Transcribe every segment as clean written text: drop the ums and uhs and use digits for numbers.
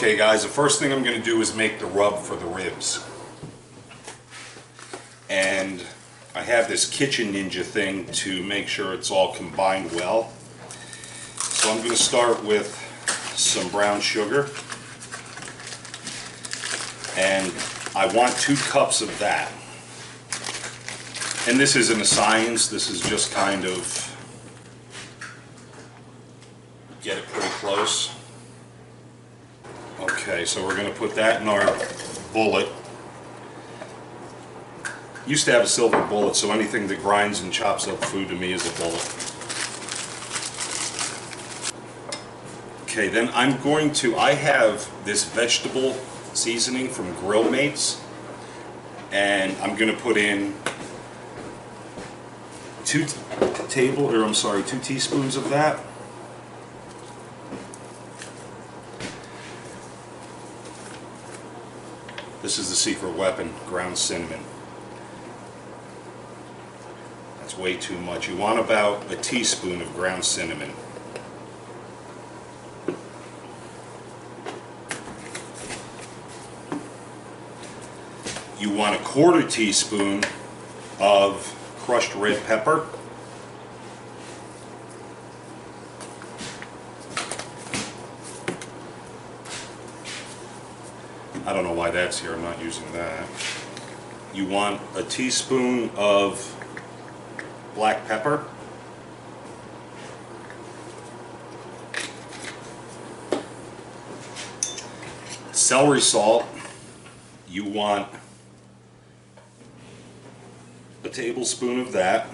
Okay guys, the first thing I'm going to do is make the rub for the ribs. And I have this Kitchen Ninja thing to make sure it's all combined well. So I'm going to start with some brown sugar. And I want 2 cups of that. And this isn't a science, this is just kind of get it pretty close. Okay, so we're going to put that in our bullet. Used to have a silver bullet, so anything that grinds and chops up food to me is a bullet. Okay, then I have this vegetable seasoning from Grill Mates, and I'm going to put in 2 teaspoons of that. This is the secret weapon, ground cinnamon. That's way too much. You want about a teaspoon of ground cinnamon. You want a 1/4 teaspoon of crushed red pepper. I don't know why that's here, I'm not using that. You want a teaspoon of black pepper. Celery salt. You want a tablespoon of that.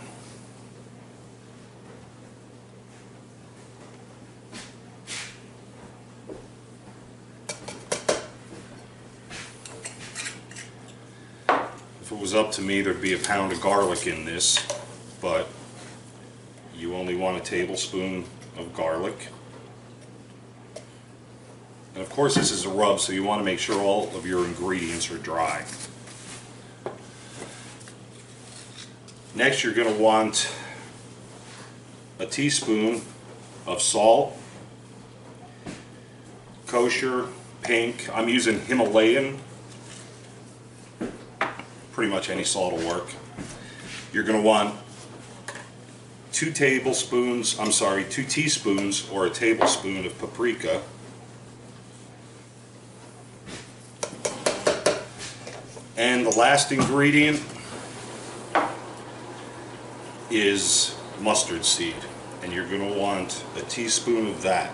If it was up to me, there'd be a pound of garlic in this, but you only want a tablespoon of garlic. And of course this is a rub, so you want to make sure all of your ingredients are dry. Next you're going to want a teaspoon of salt, kosher, pink. I'm using Himalayan. Pretty much any salt will work. You're going to want 2 teaspoons or a tablespoon of paprika. And the last ingredient is mustard seed, and you're going to want a teaspoon of that.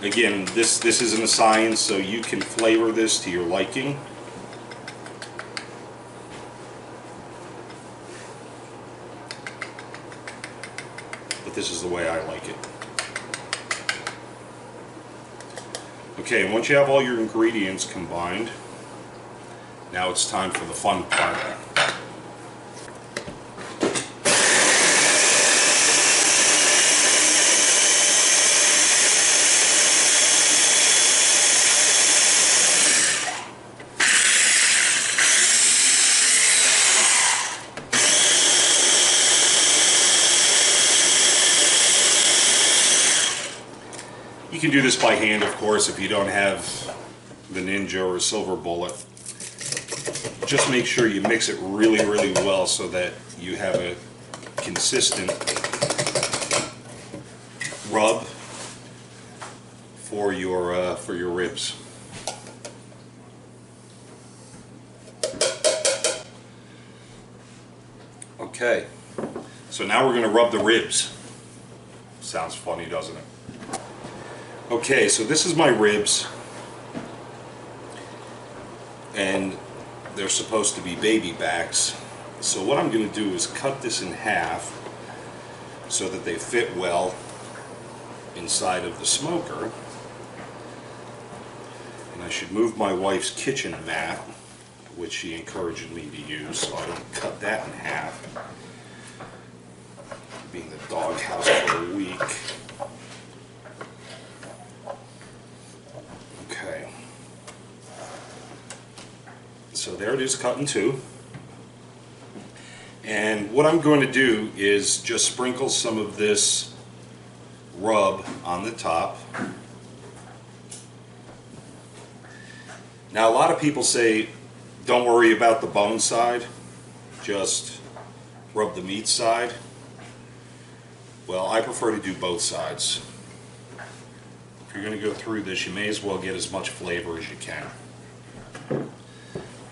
Again, this isn't a science, so you can flavor this to your liking. But this is the way I like it. Okay, and once you have all your ingredients combined, now it's time for the fun part. You can do this by hand, of course, if you don't have the Ninja or a silver bullet. Just make sure you mix it really, really well so that you have a consistent rub for your ribs. Okay, so now we're going to rub the ribs. Sounds funny, doesn't it? Okay, so this is my ribs, and they're supposed to be baby backs. So what I'm going to do is cut this in half so that they fit well inside of the smoker. And I should move my wife's kitchen mat, which she encouraged me to use, so I don't cut that in half. Being in the doghouse for a week. Okay. So there it is, cut in 2. And what I'm going to do is just sprinkle some of this rub on the top. Now a lot of people say, don't worry about the bone side, just rub the meat side. Well, I prefer to do both sides. If you're going to go through this, you may as well get as much flavor as you can.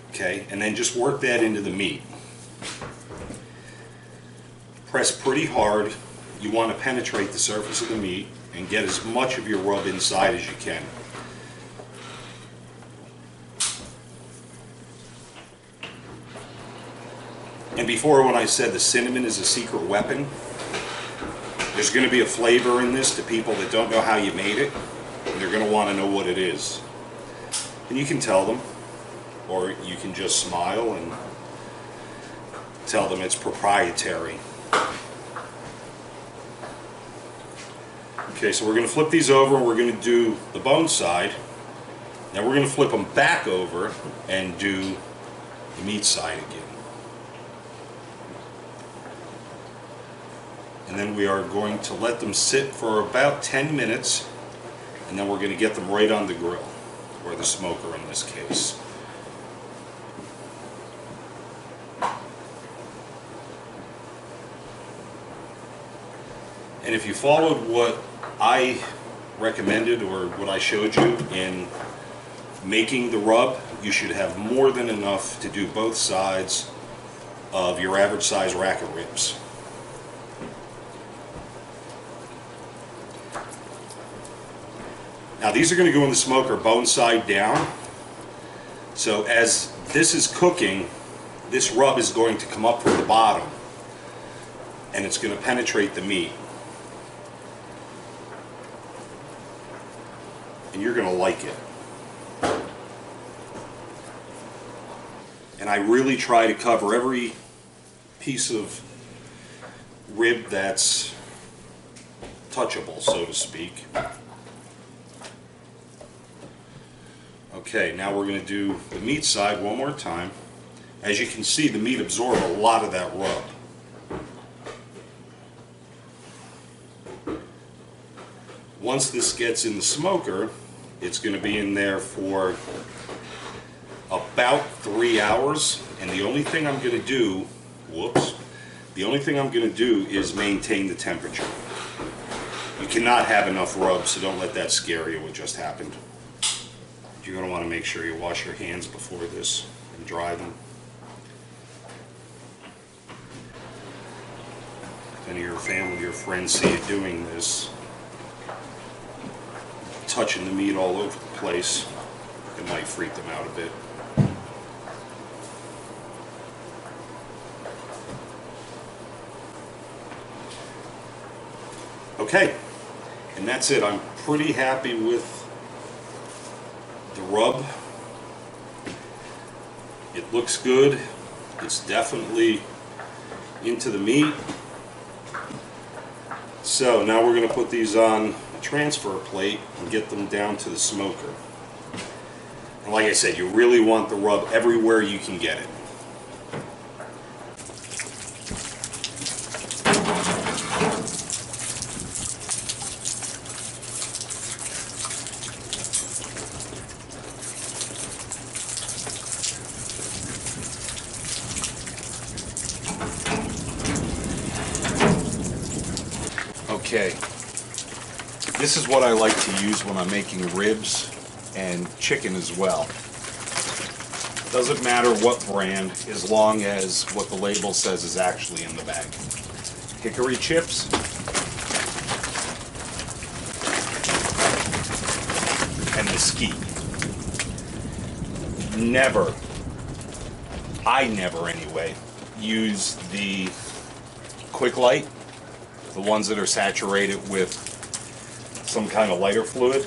Okay, and then just work that into the meat. Press pretty hard. You want to penetrate the surface of the meat and get as much of your rub inside as you can. And before, when I said the cinnamon is a secret weapon, there's going to be a flavor in this to people that don't know how you made it, and they're going to want to know what it is. And you can tell them, or you can just smile and tell them it's proprietary. Okay, so we're going to flip these over and we're going to do the bone side. Now we're going to flip them back over and do the meat side again. And then we are going to let them sit for about 10 minutes, and then we're going to get them right on the grill, or the smoker in this case. And if you followed what I recommended or what I showed you in making the rub, you should have more than enough to do both sides of your average size rack of ribs. Now these are going to go in the smoker bone side down. So as this is cooking, this rub is going to come up from the bottom and it's going to penetrate the meat. And you're going to like it. And I really try to cover every piece of rib that's touchable, so to speak. Okay, now we're going to do the meat side one more time. As you can see, the meat absorbed a lot of that rub. Once this gets in the smoker, it's going to be in there for about 3 hours, and the only thing I'm going to do, the only thing I'm going to do is maintain the temperature. You cannot have enough rub, so don't let that scare you what just happened. You're going to want to make sure you wash your hands before this and dry them. If any of your family or friends see you doing this, touching the meat all over the place, it might freak them out a bit. Okay, and that's it. I'm pretty happy with the rub. It looks good. It's definitely into the meat. So now we're going to put these on a transfer plate and get them down to the smoker. And like I said, you really want the rub everywhere you can get it. Okay, this is what I like to use when I'm making ribs and chicken as well. Doesn't matter what brand, as long as what the label says is actually in the bag. Hickory chips, and mesquite. Never, I never anyway, use the quick light, the ones that are saturated with some kind of lighter fluid.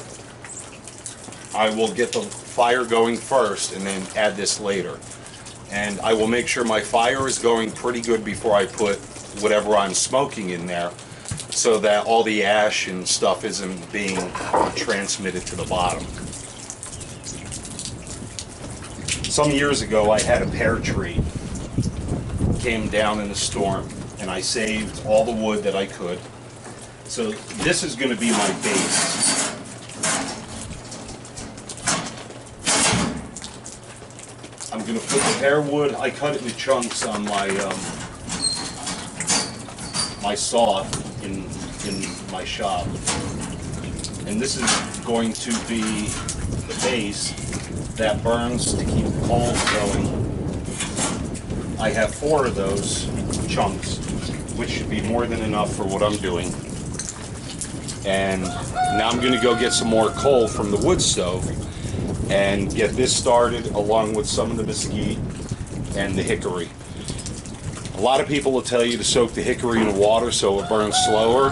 I will get the fire going first and then add this later. And I will make sure my fire is going pretty good before I put whatever I'm smoking in there, so that all the ash and stuff isn't being transmitted to the bottom. Some years ago I had a pear tree, came down in a storm, and I saved all the wood that I could. So this is going to be my base. going to put the pear wood. I cut it into chunks on my my saw in my shop, and this is going to be the base that burns to keep the coals going. I have 4 of those chunks, which should be more than enough for what I'm doing. And now I'm going to go get some more coal from the wood stove and get this started, along with some of the mesquite and the hickory. A lot of people will tell you to soak the hickory in water so it burns slower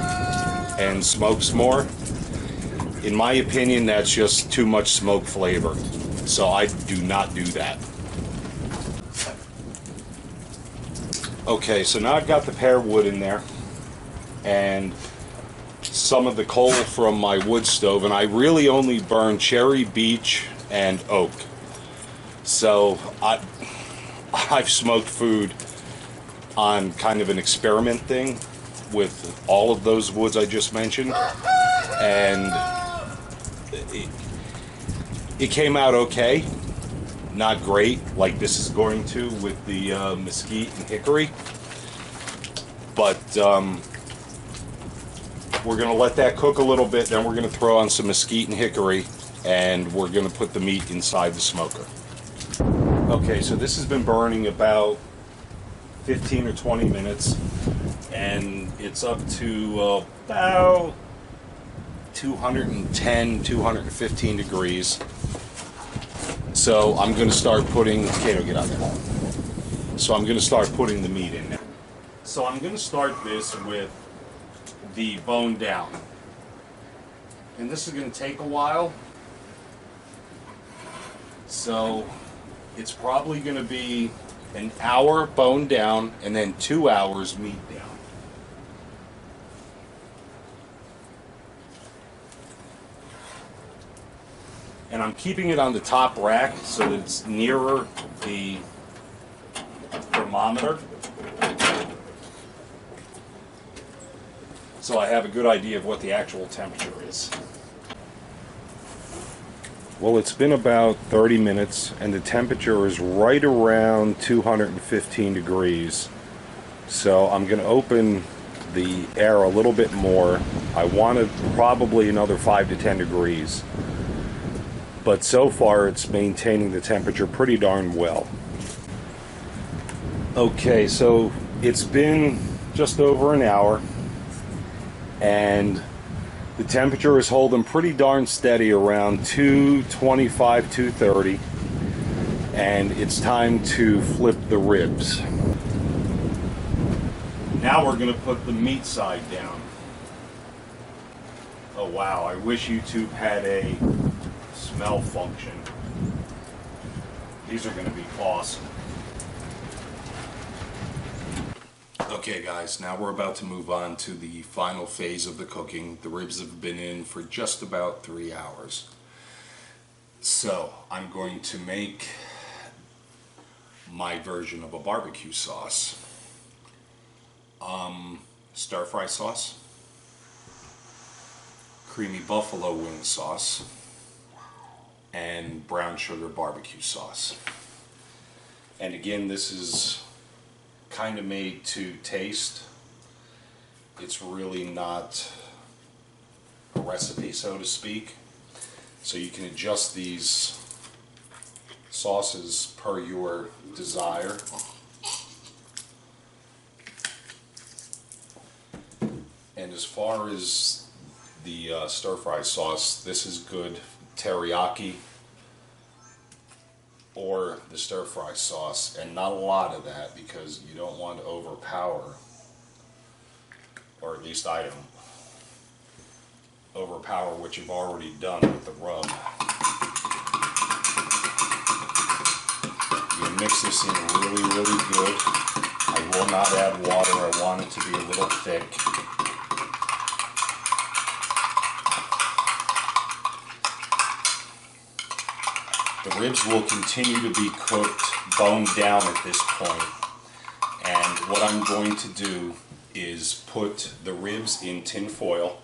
and smokes more. In my opinion, that's just too much smoke flavor, so I do not do that. Okay, so now I've got the pear wood in there and some of the coal from my wood stove, and I really only burn cherry, beech, and oak. So I've smoked food on kind of an experiment thing with all of those woods I just mentioned, and it came out okay. Not great like this is going to with the mesquite and hickory, but we're going to let that cook a little bit, then we're going to throw on some mesquite and hickory, and we're going to put the meat inside the smoker. Okay, so this has been burning about 15 or 20 minutes, and it's up to about 210, 215 degrees. So I'm going to start putting, Kato, get out there. So I'm going to start putting the meat in now. So I'm going to start this with the bone down. And this is going to take a while. So it's probably going to be an hour bone down and then 2 hours meat down. And I'm keeping it on the top rack so that it's nearer the thermometer, so I have a good idea of what the actual temperature is. Well, it's been about 30 minutes and the temperature is right around 215 degrees. So I'm going to open the air a little bit more. I wanted probably another 5 to 10 degrees. But so far it's maintaining the temperature pretty darn well. Okay, so it's been just over an hour and the temperature is holding pretty darn steady around 225, 230, and it's time to flip the ribs. Now we're going to put the meat side down. Oh wow, I wish YouTube had a smell function. These are going to be awesome. Okay guys, now we're about to move on to the final phase of the cooking. The ribs have been in for just about 3 hours. So I'm going to make my version of a barbecue sauce. Stir fry sauce, creamy buffalo wing sauce, and brown sugar barbecue sauce. And again, this is kind of made to taste. It's really not a recipe, so to speak. So you can adjust these sauces per your desire. And as far as the stir-fry sauce, this is good teriyaki or the stir-fry sauce, and not a lot of that because you don't want to overpower, or at least I don't, overpower what you've already done with the rub. You mix this in really, really good. I will not add water. I want it to be a little thick. The ribs will continue to be cooked bone down at this point, and what I'm going to do is put the ribs in tin foil,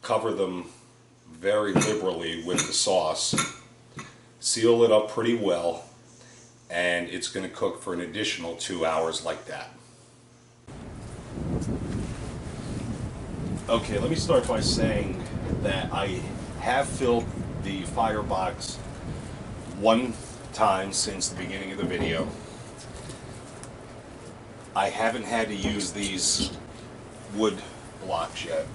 cover them very liberally with the sauce, seal it up pretty well, and it's going to cook for an additional 2 hours like that. Okay, let me start by saying that I have filled the firebox one time since the beginning of the video. I haven't had to use these wood blocks yet.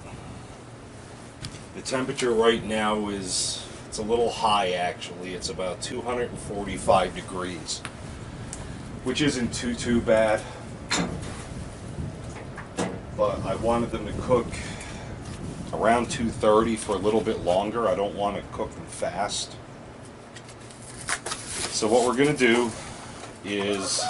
The temperature right now is, it's a little high actually. It's about 245 degrees, which isn't too bad. But I wanted them to cook around 230 for a little bit longer. I don't want to cook them fast. So what we're going to do is,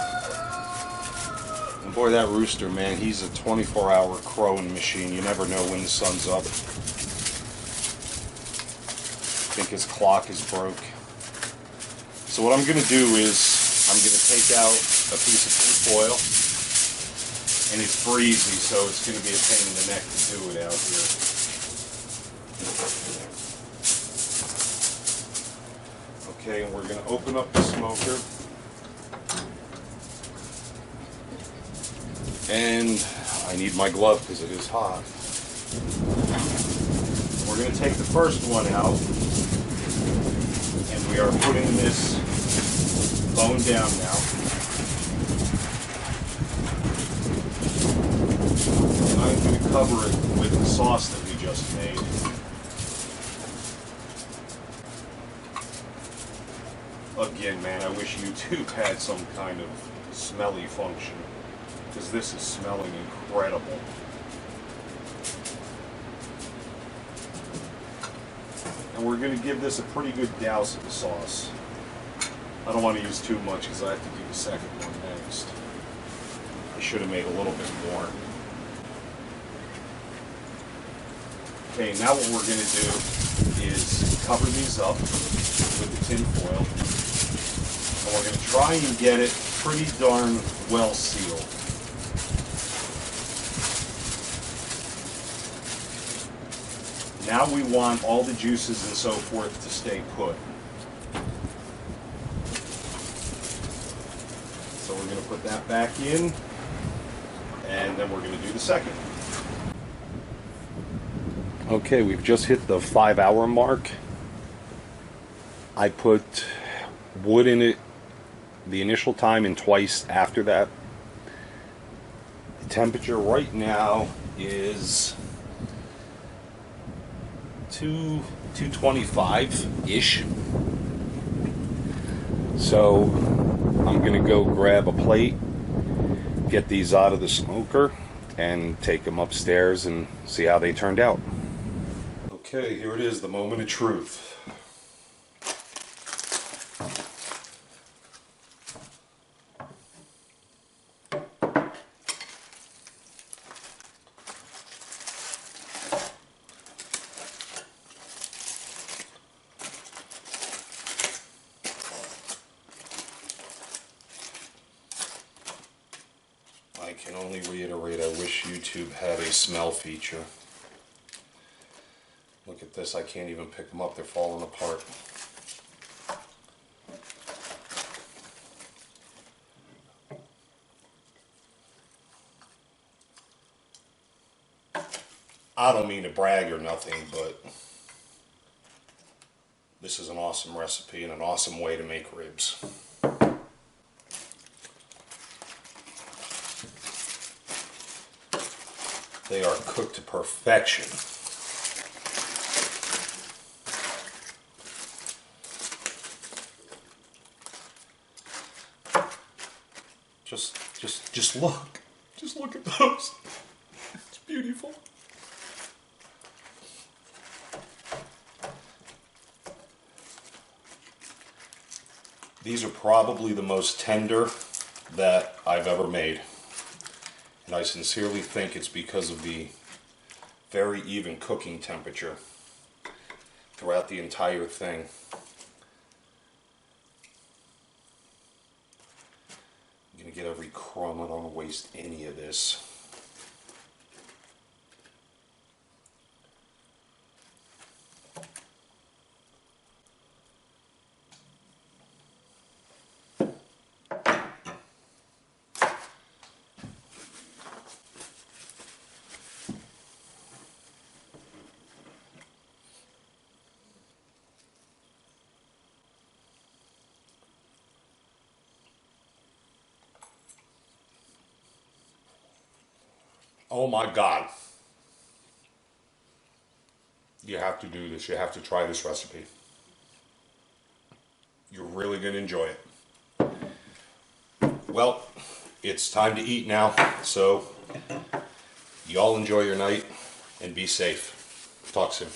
and boy, that rooster, man, he's a 24-hour crowing machine. You never know when the sun's up. I think his clock is broke. So what I'm going to do is I'm going to take out a piece of tin foil, and it's breezy, so it's going to be a pain in the neck to do it out here. Okay, and we're going to open up the smoker. And I need my glove because it is hot. We're going to take the first one out, and we are putting this bone down now. And I'm going to cover it with the sauce that we just made. Again, man, I wish YouTube had some kind of smelly function, because this is smelling incredible. And we're going to give this a pretty good douse of the sauce. I don't want to use too much because I have to do the second one next. I should have made a little bit more. Okay, now what we're going to do is cover these up with the tin foil. And we're going to try and get it pretty darn well sealed. Now we want all the juices and so forth to stay put. So we're going to put that back in, and then we're going to do the second. Okay, we've just hit the 5-hour mark. I put wood in it the initial time and twice after that. The temperature right now is 225-ish. So I'm going to go grab a plate, get these out of the smoker, and take them upstairs and see how they turned out. Okay, here it is, the moment of truth. I can only reiterate, I wish YouTube had a smell feature. Look at this, I can't even pick them up, they're falling apart. I don't mean to brag or nothing, but this is an awesome recipe and an awesome way to make ribs. They are cooked to perfection. Just look. Just look at those. It's beautiful. These are probably the most tender that I've ever made. And I sincerely think it's because of the very even cooking temperature throughout the entire thing. I'm going to get every crumb. I don't want to waste any of this. Oh my God. You have to do this. You have to try this recipe. You're really going to enjoy it. Well, it's time to eat now, so y'all enjoy your night and be safe. Talk soon.